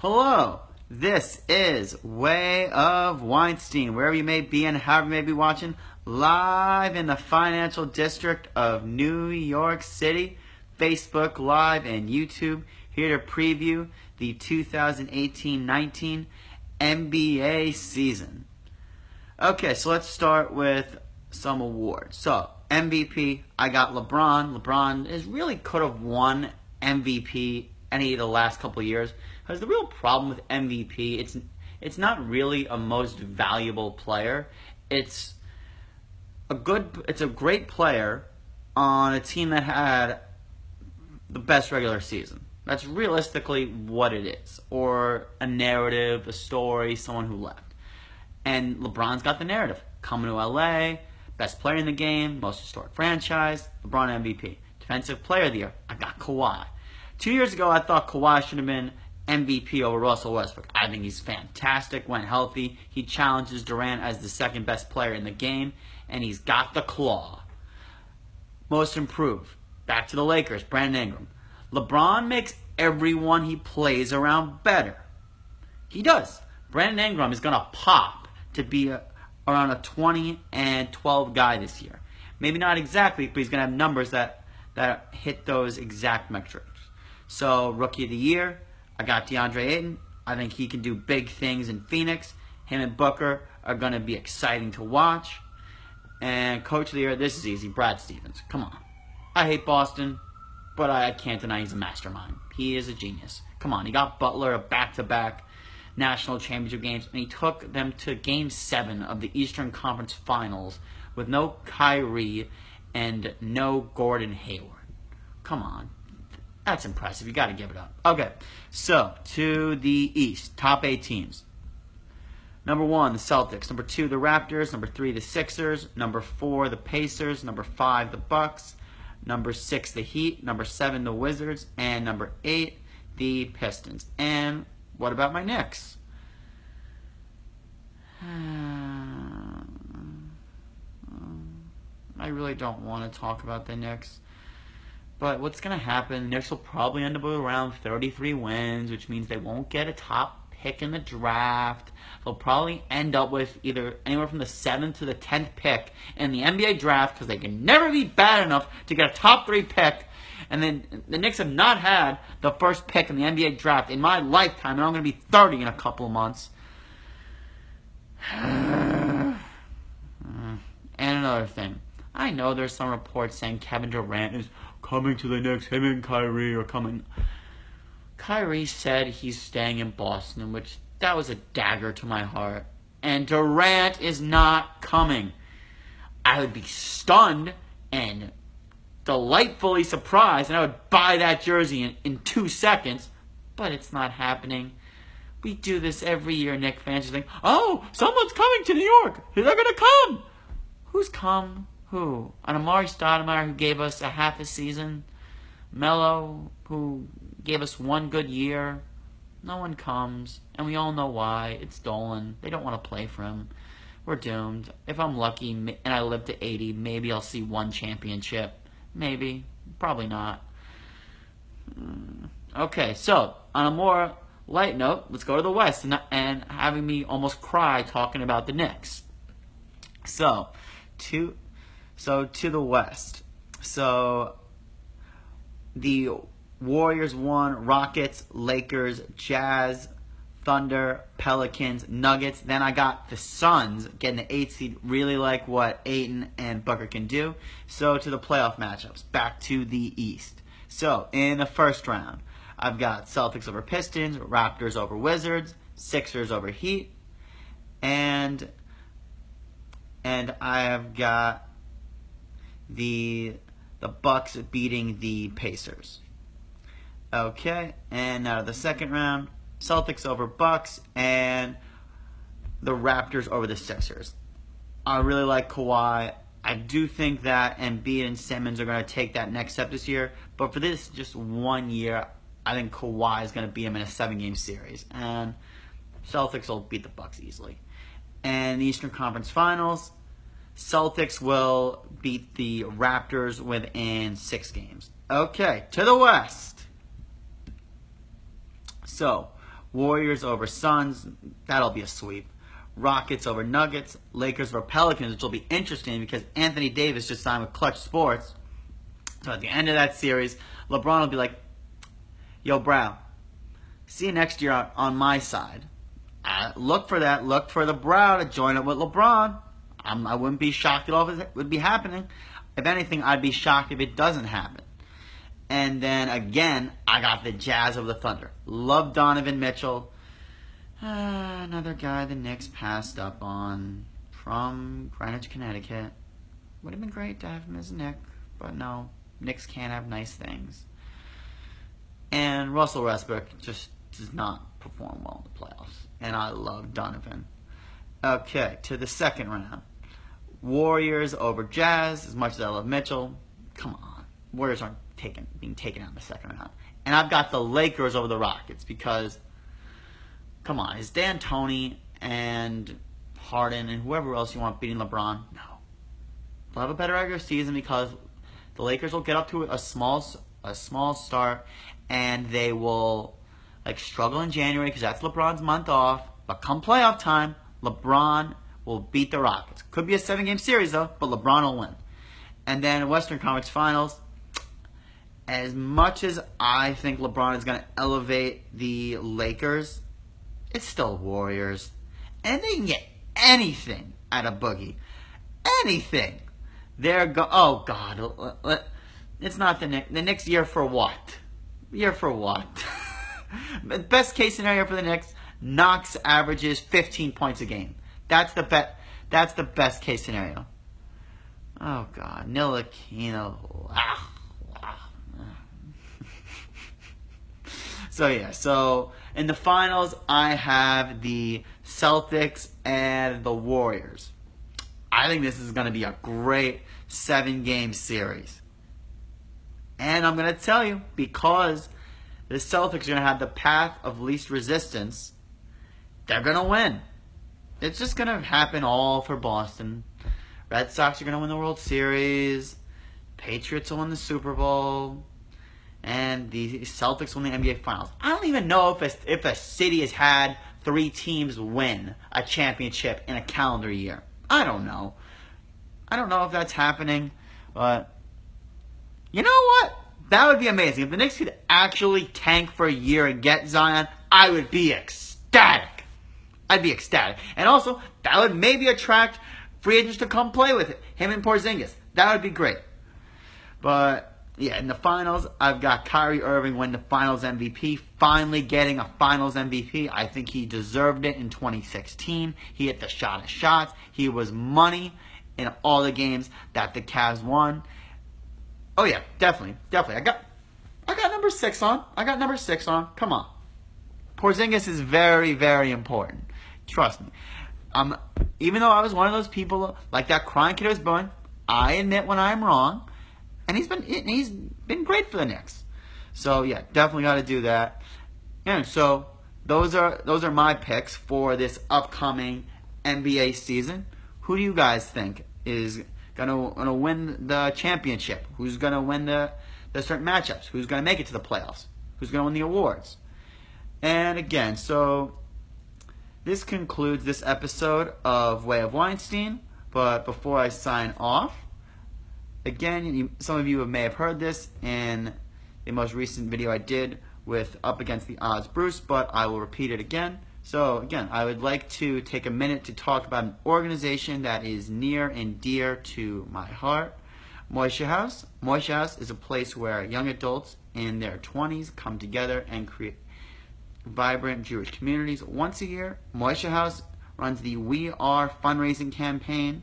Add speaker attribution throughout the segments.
Speaker 1: Hello, this is Way of Weinstein, wherever you may be and however you may be watching, live in the financial district of New York City, Facebook Live and YouTube, here to preview the 2018-19 NBA season. Okay, so let's start with some awards. So, MVP, I got LeBron. LeBron really could have won MVP any of the last couple of years. Because the real problem with MVP, it's not really a most valuable player. It's a great player on a team that had the best regular season. That's realistically what it is. Or a narrative, a story, someone who left. And LeBron's got the narrative. Coming to LA, best player in the game, most historic franchise, LeBron MVP. Defensive player of the year, I got Kawhi. 2 years ago, I thought Kawhi should have been MVP over Russell Westbrook. I think he's fantastic when healthy. He challenges Durant as the second best player in the game, and he's got the claw. Most improved. Back to the Lakers, Brandon Ingram. LeBron makes everyone he plays around better. He does. Brandon Ingram is going to pop to be around a 20 and 12 guy this year. Maybe not exactly, but he's going to have numbers that hit those exact metrics. So, Rookie of the Year, I got DeAndre Ayton. I think he can do big things in Phoenix. Him and Booker are going to be exciting to watch. And Coach of the Year, this is easy, Brad Stevens. Come on. I hate Boston, but I can't deny he's a mastermind. He is a genius. Come on, he got Butler a back-to-back national championship games, and he took them to Game 7 of the Eastern Conference Finals with no Kyrie and no Gordon Hayward. Come on. That's impressive. You got to give it up. Okay, so to the East, top 8 teams. Number 1, the Celtics. Number 2, the Raptors. Number 3, the Sixers. Number 4, the Pacers. Number 5, the Bucks. Number 6, the Heat. Number 7, the Wizards. And number 8, the Pistons. And what about my Knicks? I really don't want to talk about the Knicks. But what's going to happen, the Knicks will probably end up with around 33 wins, which means they won't get a top pick in the draft. They'll probably end up with either anywhere from the 7th to the 10th pick in the NBA draft because they can never be bad enough to get a top 3 pick. And then the Knicks have not had the first pick in the NBA draft in my lifetime, and I'm going to be 30 in a couple of months. And another thing. I know there's some reports saying Kevin Durant is coming to the Knicks, him and Kyrie are coming. Kyrie said he's staying in Boston, which that was a dagger to my heart. And Durant is not coming. I would be stunned and delightfully surprised, and I would buy that jersey in 2 seconds, but it's not happening. We do this every year, Knicks fans. You think, oh, someone's coming to New York. They're going to come. Who's come? Who? An Amari Stoudemire who gave us a half a season? Melo who gave us 1 good year? No one comes, and we all know why. It's Dolan. They don't want to play for him. We're doomed. If I'm lucky and I live to 80, maybe I'll see 1 championship. Maybe. Probably not. Okay, so on a more light note, let's go to the West and having me almost cry talking about the Knicks. So to the West. So the Warriors won, Rockets, Lakers, Jazz, Thunder, Pelicans, Nuggets. Then I got the Suns getting the 8th seed. Really like what Ayton and Booker can do. So to the playoff matchups. Back to the East. So in the first round, I've got Celtics over Pistons, Raptors over Wizards, Sixers over Heat, and I have got the Bucks beating the Pacers. Okay, and now to the second round, Celtics over Bucks and the Raptors over the Sixers. I really like Kawhi. I do think that Embiid and Simmons are going to take that next step this year, but for this just 1 year, I think Kawhi is going to beat him in a 7-game series, and Celtics will beat the Bucks easily. And the Eastern Conference Finals, Celtics will beat the Raptors within 6 games. Okay, to the West. So, Warriors over Suns, that'll be a sweep. Rockets over Nuggets, Lakers over Pelicans, which will be interesting because Anthony Davis just signed with Clutch Sports. So at the end of that series, LeBron will be like, yo, Brow, see you next year on my side. Look for that. Look for the Brow to join up with LeBron. I wouldn't be shocked at all if it would be happening. If anything, I'd be shocked if it doesn't happen. And then, again, I got the Jazz over the Thunder. Love Donovan Mitchell. Another guy the Knicks passed up on from Greenwich, Connecticut. Would have been great to have him as a Knick, but no. Knicks can't have nice things. And Russell Westbrook just does not perform well in the playoffs. And I love Donovan. Okay, to the second round. Warriors over Jazz. As much as I love Mitchell, come on. Warriors aren't being taken out in the second round. And I've got the Lakers over the Rockets because, come on, is D'Antoni and Harden and whoever else you want beating LeBron? No. They'll have a better regular season because the Lakers will get up to a small start, and they will struggle in January because that's LeBron's month off. But come playoff time, LeBron will beat the Rockets. Could be a 7-game series though, but LeBron will win. And then Western Conference Finals, as much as I think LeBron is going to elevate the Lakers, it's still Warriors, and they can get anything out of Boogie, anything. Oh God, it's not the Knicks. The Knicks year for what? Year for what? Best case scenario for the Knicks: Knox averages 15 points a game. That's the best case scenario. Oh God, Ntilikina. So in the finals, I have the Celtics and the Warriors. I think this is going to be a great 7-game series. And I'm going to tell you, because the Celtics are going to have the path of least resistance, they're going to win. It's just going to happen all for Boston. Red Sox are going to win the World Series. Patriots will win the Super Bowl. And the Celtics win the NBA Finals. I don't even know if a city has had 3 teams win a championship in a calendar year. I don't know. I don't know if that's happening, but you know what? That would be amazing. If the Knicks could actually tank for a year and get Zion, I would be ecstatic. I'd be ecstatic. And also, that would maybe attract free agents to come play with it. Him and Porzingis. That would be great. But yeah, in the finals, I've got Kyrie Irving win the finals MVP. Finally getting a finals MVP. I think he deserved it in 2016. He hit the shot of shots. He was money in all the games that the Cavs won. Oh yeah, definitely. I got number 6 on. Come on. Porzingis is very, very important. Trust me. Even though I was one of those people like that crying kid who was born, I admit when I'm wrong. And he's been great for the Knicks. So yeah, definitely got to do that. And so those are my picks for this upcoming NBA season. Who do you guys think is gonna win the championship? Who's gonna win the certain matchups? Who's gonna make it to the playoffs? Who's gonna win the awards? And again, so this concludes this episode of Way of Weinstein. But before I sign off, again, some of you may have heard this in the most recent video I did with Up Against the Odds Bruce, but I will repeat it again. So again, I would like to take a minute to talk about an organization that is near and dear to my heart, Moishe House. Moishe House is a place where young adults in their 20s come together and create vibrant Jewish communities. Once a year, Moishe House runs the We Are fundraising campaign,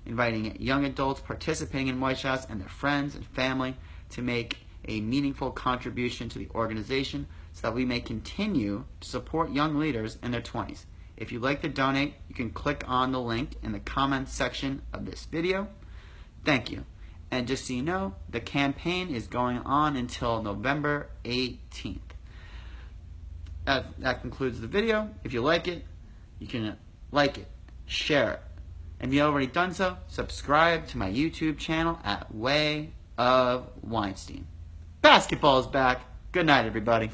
Speaker 1: inviting young adults participating in Moishe House and their friends and family to make a meaningful contribution to the organization so that we may continue to support young leaders in their 20s. If you'd like to donate, you can click on the link in the comments section of this video. Thank you. And just so you know, the campaign is going on until November 18th. That concludes the video. If you like it, you can like it, share it. And if you've already done so, subscribe to my YouTube channel at Way of Weinstein. Basketball is back. Good night, everybody.